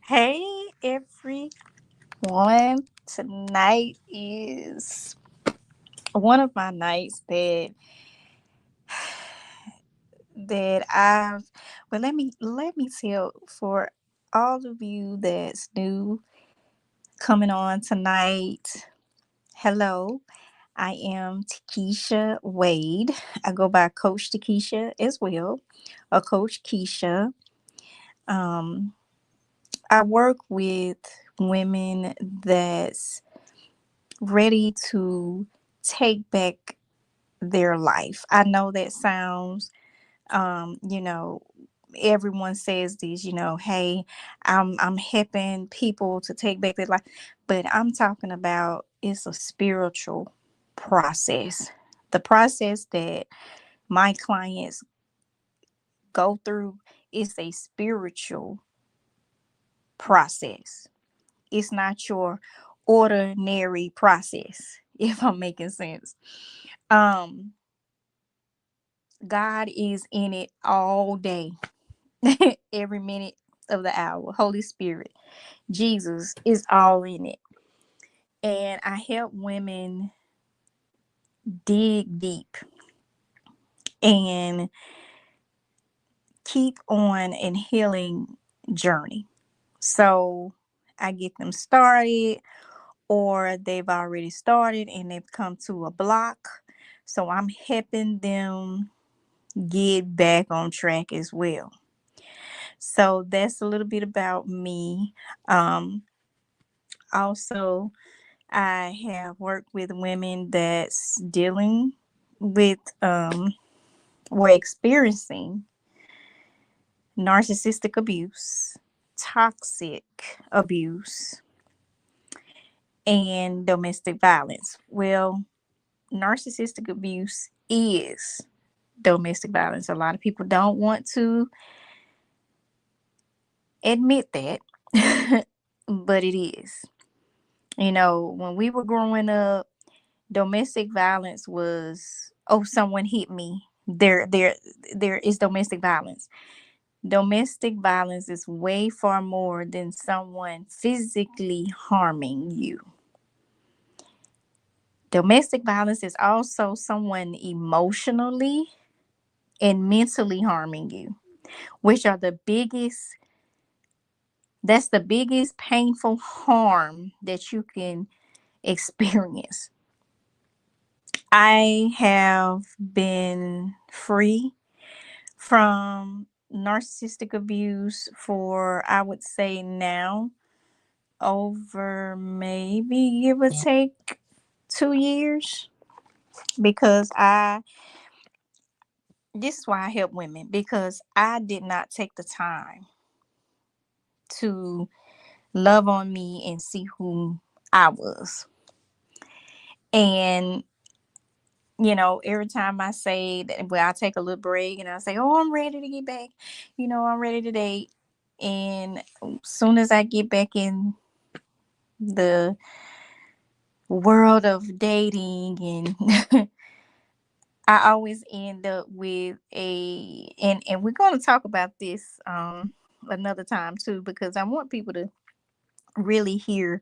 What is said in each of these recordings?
Hey everyone. Tonight is one of my nights that I've let me tell for all of you that's new coming on tonight. Hello. I am Tekeshia Wade. I go by Coach Tekeshia as well, or Coach Keisha. Um, I work with women that's ready to take back their life. I know that sounds, you know, everyone says this, hey, I'm helping people to take back their life, but I'm talking about it's a spiritual process. The process that my clients go through is a spiritual process. It's not your ordinary process, if I'm making sense. Um, God is in it all day, every minute of the hour. Holy Spirit, Jesus is all in it. And I help women dig deep and keep on an healing journey. So I get them started, or they've already started and they've come to a block. So I'm helping them get back on track as well. So that's a little bit about me. Um, Also, I have worked with women that's dealing with or experiencing narcissistic abuse, toxic abuse, and domestic violence. Well, narcissistic abuse is domestic violence. A lot of people don't want to admit that, but it is. When we were growing up, domestic violence was, oh, someone hit me. There is domestic violence. Domestic violence is way far more than someone physically harming you. Domestic violence is also someone emotionally and mentally harming you, which are that's the biggest painful harm that you can experience. I have been free from narcissistic abuse for, I would say now, over maybe give or take 2 years, because this is why I help women, because I did not take the time to love on me and see who I was. And every time I say that, well, I take a little break and I say, oh, I'm ready to get back, I'm ready to date. And as soon as I get back in the world of dating, and I always end up with and we're going to talk about this another time too, because I want people to really hear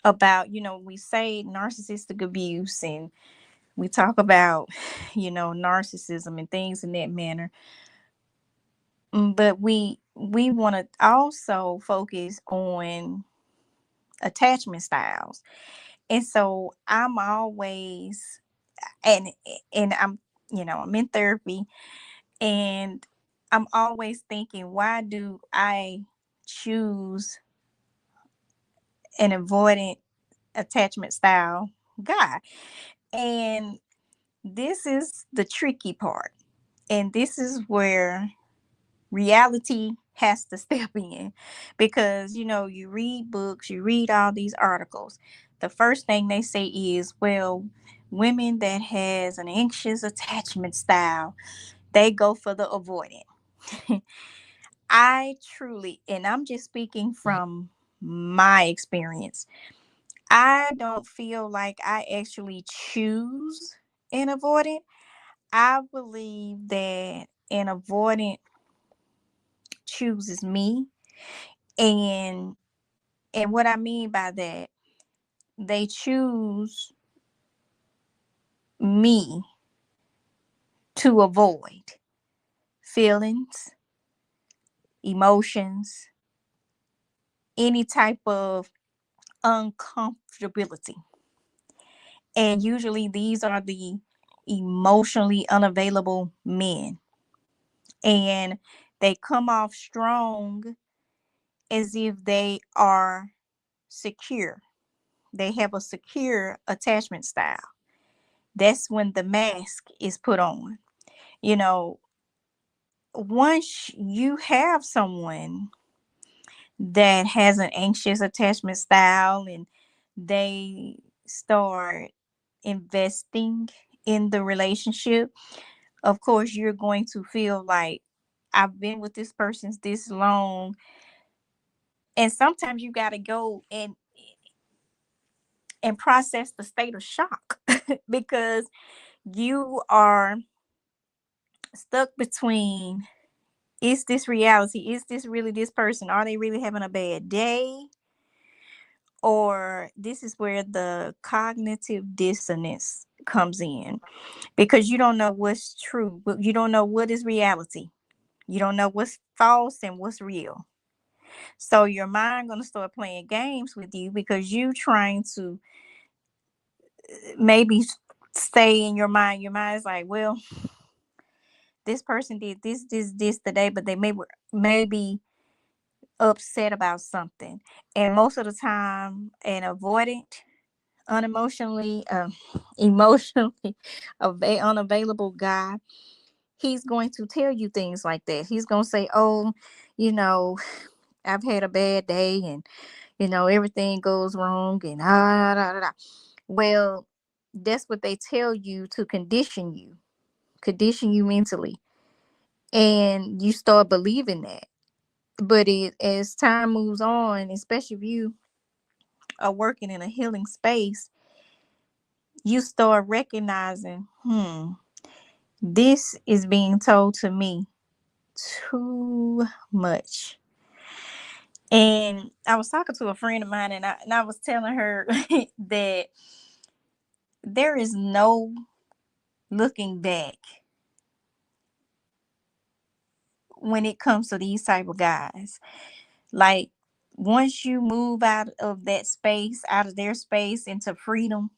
about, we say narcissistic abuse, and we talk about, narcissism and things in that manner. But we want to also focus on attachment styles. And so I'm always, and I'm in therapy, and I'm always thinking, why do I choose an avoidant attachment style guy? And this is the tricky part. And this is where reality has to step in, because you read books, you read all these articles. The first thing they say is, well, women that has an anxious attachment style, they go for the avoidant. I truly, and I'm just speaking from my experience, I don't feel like I actually choose an avoidant. I believe that an avoidant chooses me, And what I mean by that, they choose me to avoid feelings, emotions, any type of uncomfortability. And usually these are the emotionally unavailable men. And they come off strong as if they are secure. They have a secure attachment style. That's when the mask is put on. You know, once you have someone that has an anxious attachment style and they start investing in the relationship, of course, you're going to feel like, I've been with this person this long. And sometimes you got to go and process the state of shock because you are stuck between, is this reality? Is this really this person? Are they really having a bad day? Or this is where the cognitive dissonance comes in, because you don't know what's true, but you don't know what is reality. You don't know what's false and what's real. So your mind gonna start playing games with you because you trying to maybe stay in your mind. Your mind's like, well, this person did this today, but they maybe upset about something. And most of the time, an avoidant, unemotionally, emotionally unavailable guy, he's going to tell you things like that. He's going to say, oh, you know, I've had a bad day and, everything goes wrong and well, that's what they tell you to condition you mentally. And you start believing that. But as time moves on, especially if you are working in a healing space, you start recognizing, this is being told to me too much. And I was talking to a friend of mine, and I was telling her that there is no looking back when it comes to these type of guys. Like, once you move out of that space, out of their space into freedom,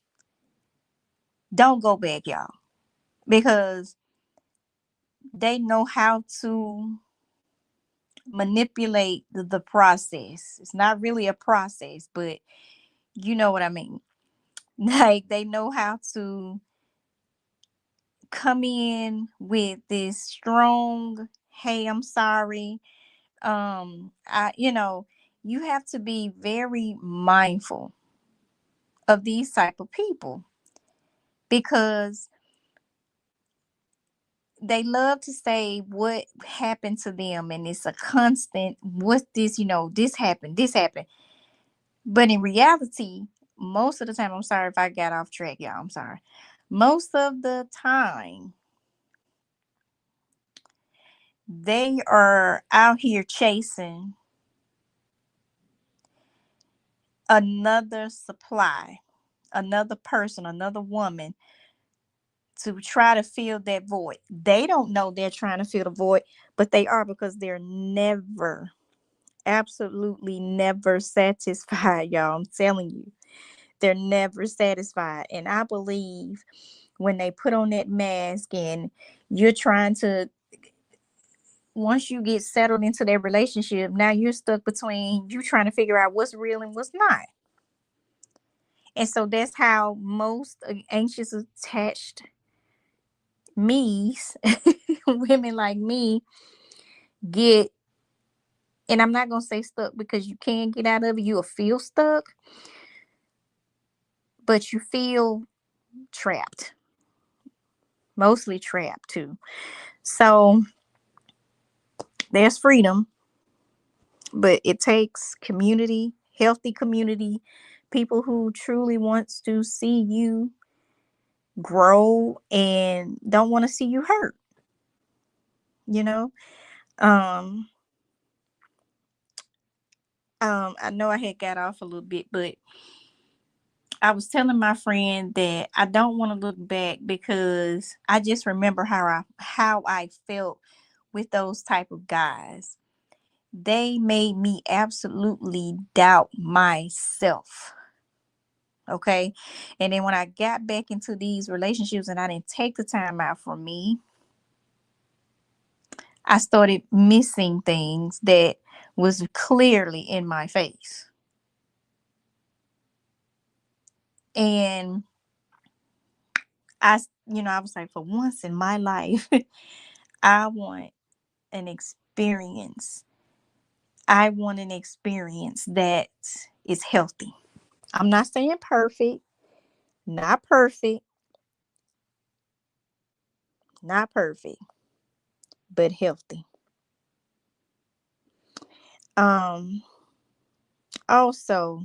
don't go back, y'all, because they know how to manipulate the process. It's not really a process, but you know what I mean. Like, they know how to come in with this strong, hey, I'm sorry. You have to be very mindful of these type of people, because they love to say what happened to them, and it's a constant, what's this, this happened, this happened. But in reality, most of the time, I'm sorry if I got off track, y'all, I'm sorry. Most of the time, they are out here chasing another supply, another person, another woman, to try to fill that void. They don't know they're trying to fill the void, but they are, because they're never, absolutely never satisfied, y'all. I'm telling you, they're never satisfied. And I believe when they put on that mask and you're trying to, once you get settled into their relationship, now you're stuck between, you trying to figure out what's real and what's not. And so that's how most anxious attached me's, women like me, get. And I'm not going to say stuck, because you can get out of it. You'll feel stuck, but you feel trapped, mostly trapped too. So there's freedom, but it takes community, healthy community, people who truly wants to see you grow and don't want to see you hurt, you know? Um I know I had got off a little bit, but I was telling my friend that I don't want to look back because I just remember how I felt with those type of guys. They made me absolutely doubt myself. Okay. And then when I got back into these relationships and I didn't take the time out for me, I started missing things that was clearly in my face. And I was like, for once in my life, I want an experience. I want an experience that is healthy. I'm not saying perfect, not perfect, not perfect, but healthy. Um, also,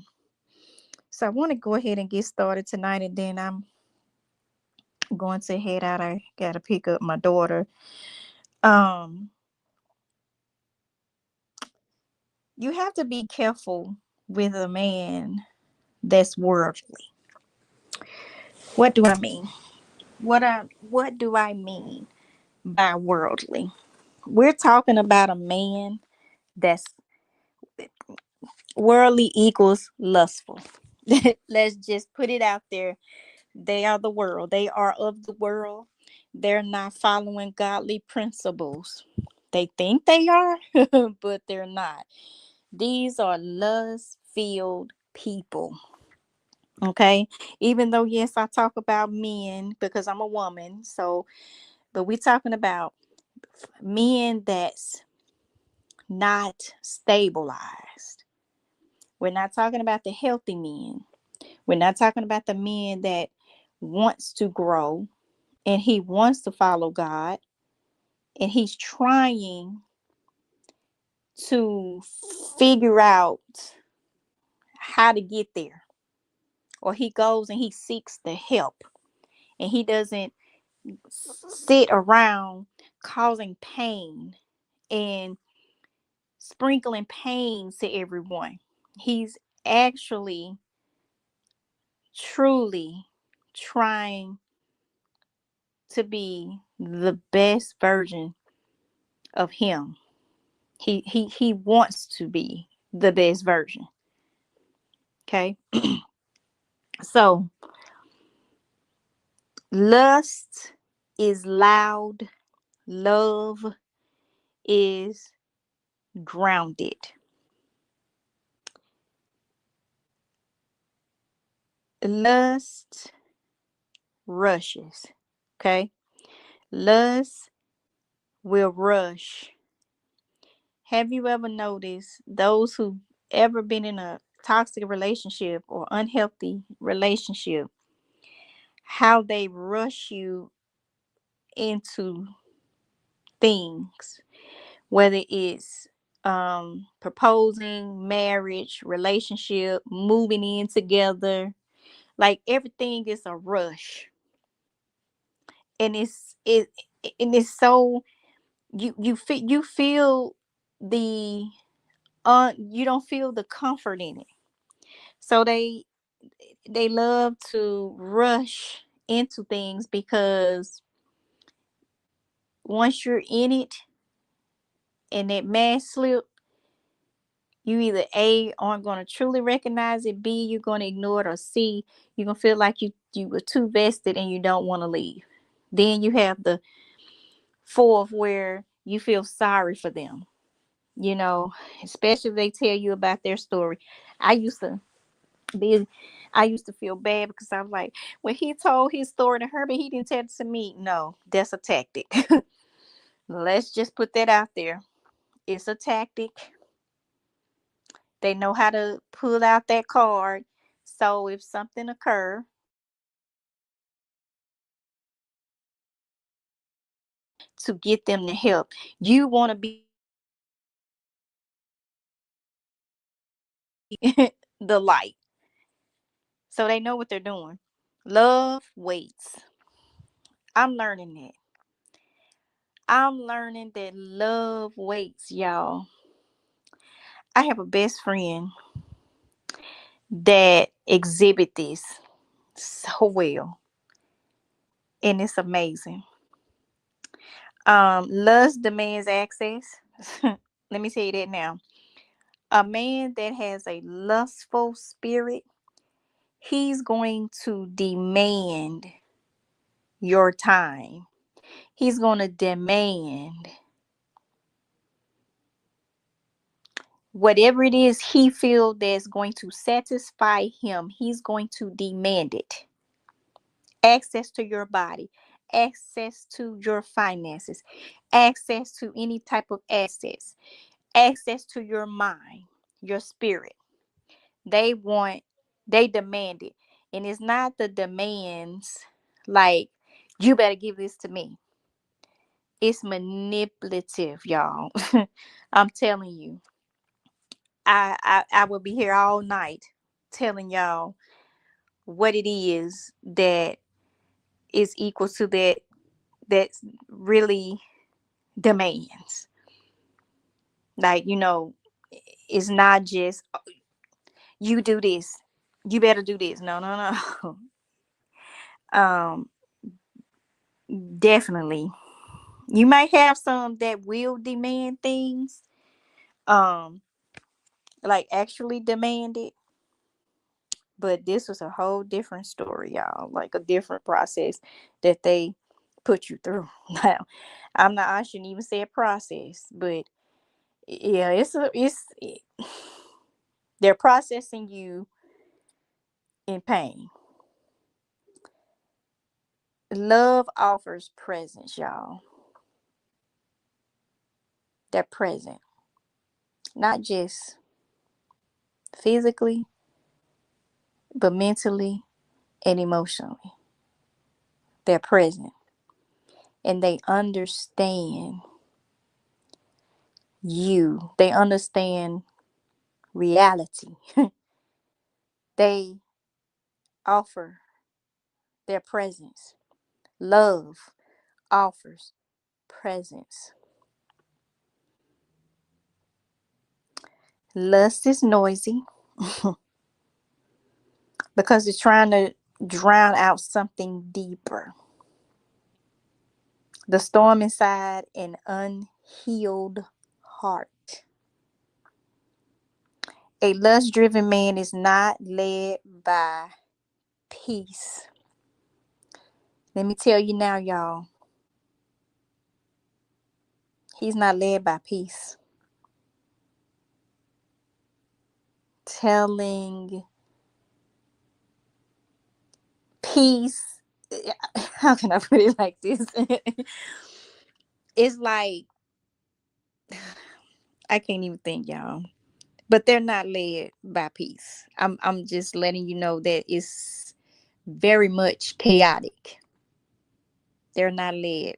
so I want to go ahead and get started tonight, and then I'm going to head out. I gotta pick up my daughter. Um, you have to be careful with a man that's worldly. What do I mean? What do I mean by worldly? We're talking about a man that's worldly equals lustful. Let's just put it out there. They are the world. They are of the world. They're not following godly principles. They think they are, but they're not. These are lust filled people. Okay. Even though, yes, I talk about men because I'm a woman. So, but we're talking about men that's not stabilized. We're not talking about the healthy men. We're not talking about the men that wants to grow and he wants to follow God and he's trying to figure out how to get there. Or he goes and he seeks the help and he doesn't sit around causing pain and sprinkling pain to everyone. He's actually truly trying to be the best version of him. He wants to be the best version. Okay. So lust is loud, love is grounded. Lust rushes. Okay. Lust will rush. Have you ever noticed those who ever been in a toxic relationship or unhealthy relationship, how they rush you into things, whether it's proposing, marriage, relationship, moving in together, like everything is a rush. And it's so you feel the you don't feel the comfort in it. So they love to rush into things because once you're in it and that mask slip, you either A aren't going to truly recognize it, B you're going to ignore it, or C you're going to feel like you were too vested and you don't want to leave. Then you have the fourth where you feel sorry for them, you know, especially if they tell you about their story. I used to be I used to feel bad because I was like, when he told his story to her, but he didn't tell it to me. No, that's a tactic. Let's just put that out there. It's a tactic. They know how to pull out that card. So if something occur, to get them the help, you want to be the light. So they know what they're doing. Love waits. I'm learning that. I'm learning that love waits, y'all. I have a best friend that exhibit this so well, and it's amazing. Lust demands access. Let me tell you that now. A man that has a lustful spirit, he's going to demand your time. He's going to demand whatever it is he feels that's going to satisfy him. He's going to demand it. Access to your body, access to your finances, access to any type of assets, access to your mind, your spirit. They want, they demand it. And it's not the demands like, you better give this to me. It's manipulative, y'all. I'm telling you. I will be here all night telling y'all what it is that is equal to that, that's really demands. Like, it's not just, you do this, you better do this. No, no, no. um Definitely. You might have some that will demand things, um, like actually demand it, but this was a whole different story, y'all. Like a different process that they put you through. Now, I shouldn't even say a process, but yeah, they're processing you in pain. Love offers presence, y'all. They're present, not just physically, but mentally and emotionally. They're present and they understand you, they understand reality. They offer their presence. Love offers presence. Lust is noisy because it's trying to drown out something deeper. The storm inside an unhealed heart. A lust driven man is not led by peace. Let me tell you now, y'all, he's not led by peace. Telling peace, how can I put it like this? It's like, I can't even think, y'all. But they're not led by peace. I'm just letting you know that it's very much chaotic. They're not led.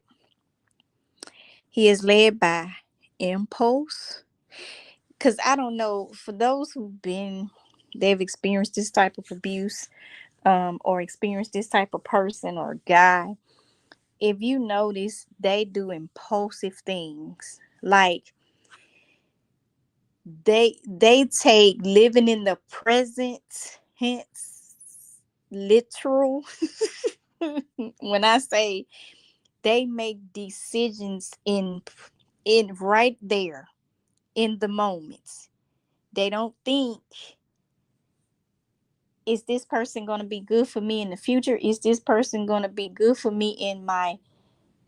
He is led by impulse. Cause I don't know, for those they've experienced this type of abuse, or experienced this type of person or guy. If you notice, they do impulsive things. Like they take living in the present, hence literal. When I say they make decisions in right there in the moment. They don't think, is this person going to be good for me in the future? Is this person going to be good for me in my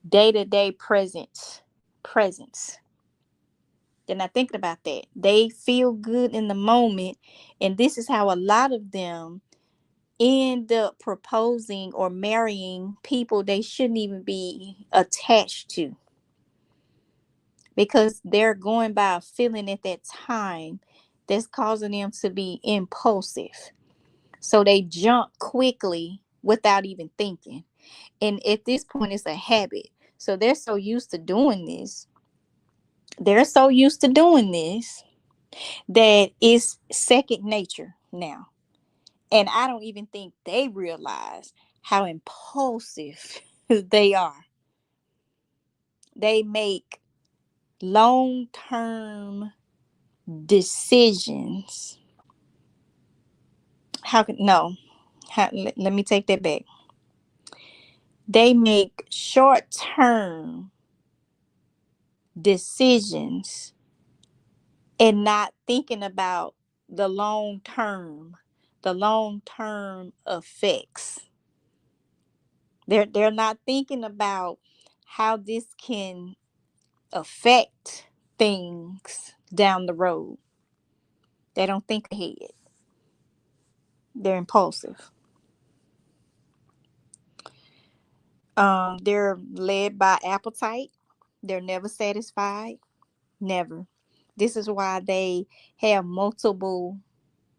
day-to-day presence? They're not thinking about that. They feel good in the moment. And this is how a lot of them end up proposing or marrying people they shouldn't even be attached to, because they're going by a feeling at that time that's causing them to be impulsive. So they jump quickly without even thinking. And at this point, it's a habit. So they're so used to doing this. They're so used to doing this that it's second nature now. And I don't even think they realize how impulsive they are. They make long term decisions. Let me take that back. They make short-term decisions and not thinking about the long term effects. They're not thinking about how this can affect things down the road. They don't think ahead. They're impulsive. They're led by appetite. They're never satisfied. Never. This is why they have multiple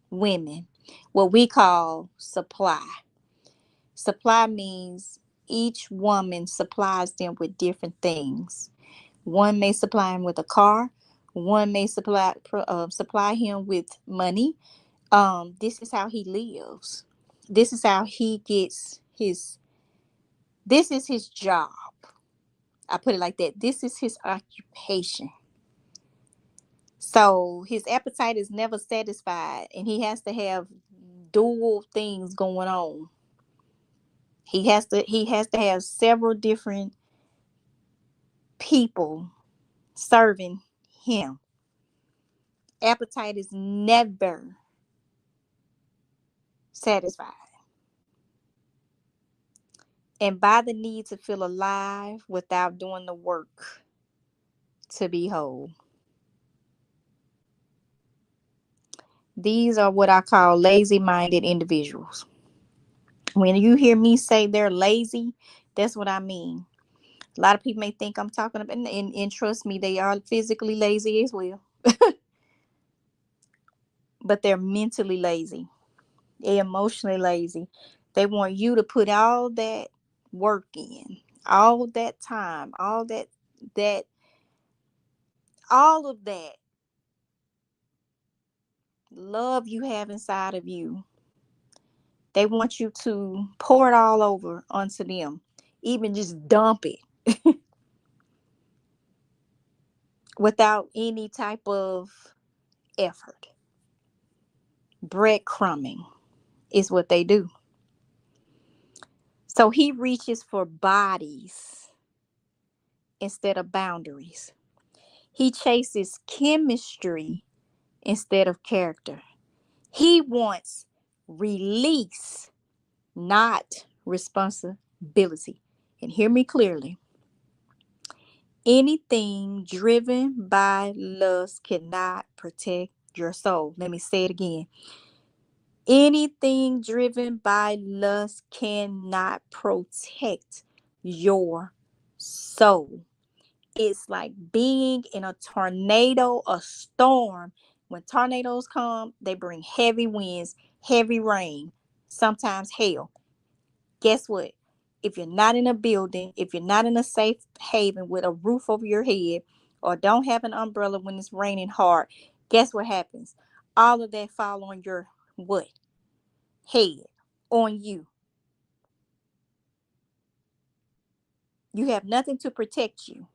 women. What we call supply. Supply means each woman supplies them with different things. One may supply him with a car. One may supply him with money. This is how he lives. This is how he gets his. This is his job. I put it like that. This is his occupation. So his appetite is never satisfied, and he has to have dual things going on. He has to have several different people serving him. Appetite is never satisfied. And by the need to feel alive without doing the work to be whole. These are what I call lazy-minded individuals. When you hear me say they're lazy, that's what I mean. A lot of people may think I'm talking about, and trust me, they are physically lazy as well. But they're mentally lazy. They're emotionally lazy. They want you to put all that work in, all that time, that all of that love you have inside of you. They want you to pour it all over onto them, even just dump it without any type of effort. Breadcrumbing is what they do. So he reaches for bodies instead of boundaries. He chases chemistry instead of character. He wants release, not responsibility. And hear me clearly. Anything driven by lust cannot protect your soul. Let me say it again. Anything driven by lust cannot protect your soul. It's like being in a tornado, a storm. When tornadoes come, they bring heavy winds, heavy rain, sometimes hail. Guess what? If you're not in a building, if you're not in a safe haven with a roof over your head, or don't have an umbrella when it's raining hard, guess what happens? All of that fall on your what? Head, on you. You have nothing to protect you.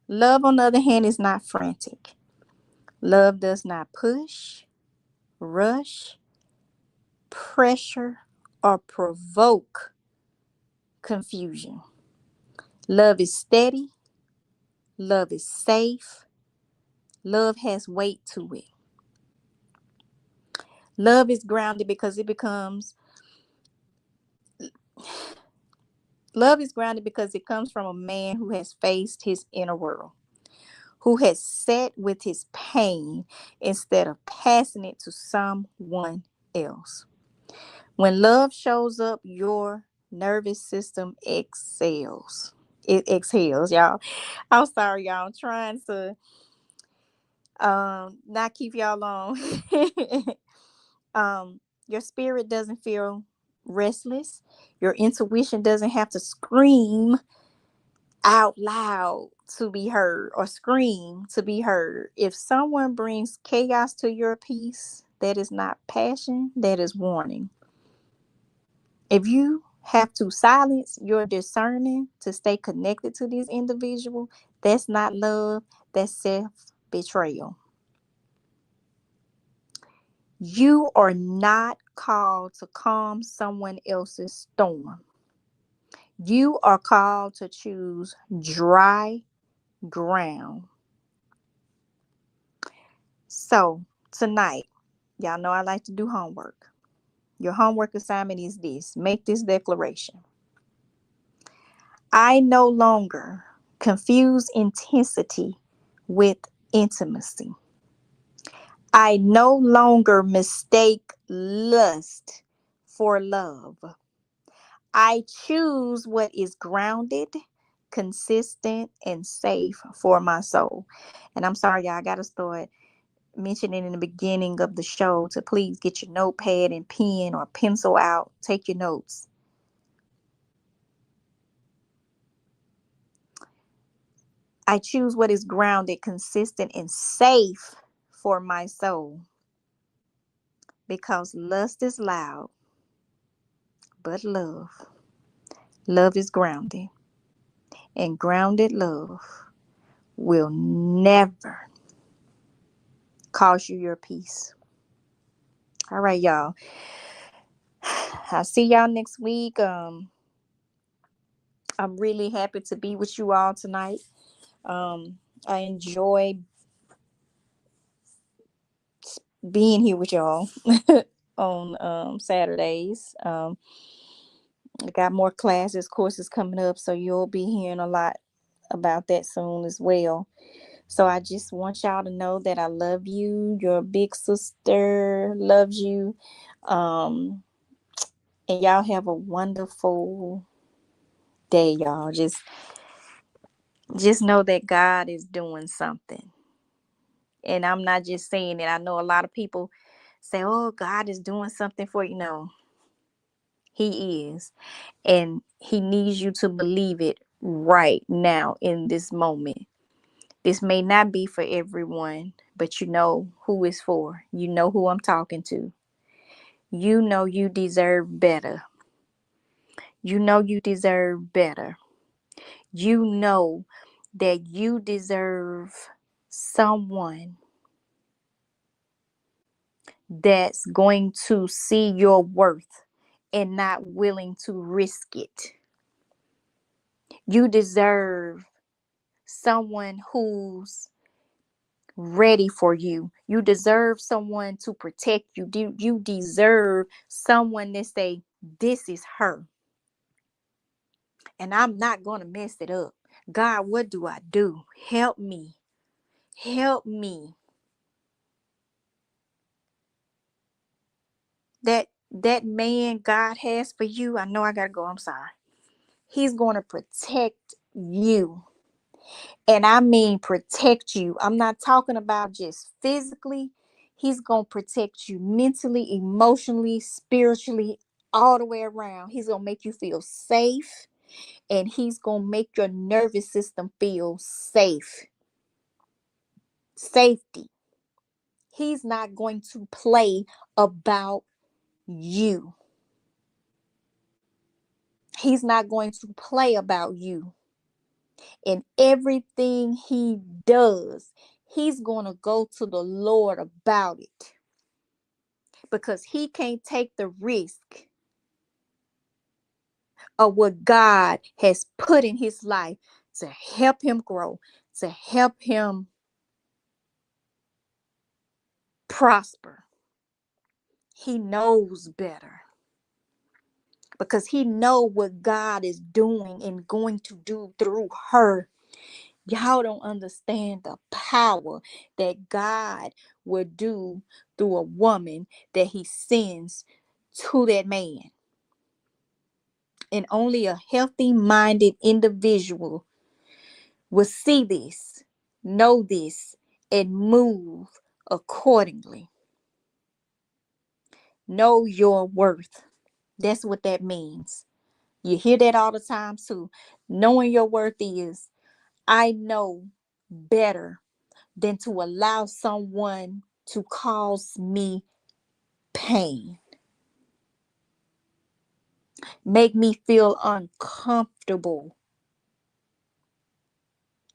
Love, on the other hand, is not frantic. Love does not push, rush, pressure, or provoke confusion. Love is steady. Love is safe. Love has weight to it. Love is grounded because it becomes, love is grounded because it comes from a man who has faced his inner world, who has sat with his pain instead of passing it to someone else. When love shows up, your nervous system exhales. It exhales, y'all. I'm sorry, y'all. I'm trying to not keep y'all long. Your spirit doesn't feel restless. Your intuition doesn't have to scream out loud to be heard, or scream to be heard. If someone brings chaos to your peace, that is not passion, that is warning. If you have to silence your discernment to stay connected to this individual, That's not love, that's self-betrayal. You are not called to calm someone else's storm. You are called to choose dry ground. So, tonight, y'all know I like to do homework. Your homework assignment is this: make this declaration. I no longer confuse intensity with intimacy. I no longer mistake lust for love. I choose what is grounded, consistent, and safe for my soul. And I'm sorry, y'all, I got to start mentioning in the beginning of the show to please get your notepad and pen or pencil out. Take your notes. I choose what is grounded, consistent, and safe for my soul because lust is loud, but love is grounded, and grounded love will never cost you your peace. All right, y'all. I'll see y'all next week. I'm really happy to be with you all tonight. I enjoy being here with y'all on Saturdays. I got more classes, courses coming up, so you'll be hearing a lot about that soon as well. So I just want y'all to know that I love you. Your big sister loves you. Um, and y'all have a wonderful day, y'all. Just know that God is doing something. And I'm not just saying it. I know a lot of people say, oh, God is doing something for you. No, He is. And He needs you to believe it right now in this moment. This may not be for everyone, but you know who it's for. You know who I'm talking to. You know you deserve better. You know you deserve better. You know that you deserve someone that's going to see your worth and not willing to risk it. You deserve someone who's ready for you. You deserve someone to protect you. You deserve someone that say, this is her. And I'm not going to mess it up. God, what do I do? Help me. Help me. That man God has for you, I know I got to go. I'm sorry. He's going to protect you. And I mean protect you. I'm not talking about just physically. He's going to protect you mentally, emotionally, spiritually, all the way around. He's going to make you feel safe, and he's going to make your nervous system feel safe. Safety. He's not going to play about you. He's not going to play about you. And everything he does, he's going to go to the Lord about it. Because he can't take the risk of what God has put in his life to help him grow, to help him prosper. He knows better because he knows what God is doing and going to do through her. Y'all don't understand the power that God will do through a woman that he sends to that man. And only a healthy minded individual will see this, know this, and move accordingly. Know your worth. That's what that means. You hear that all the time too. Knowing your worth is, I know better than to allow someone to cause me pain, make me feel uncomfortable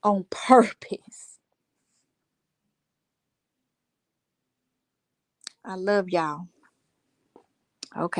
on purpose. I love y'all. Okay.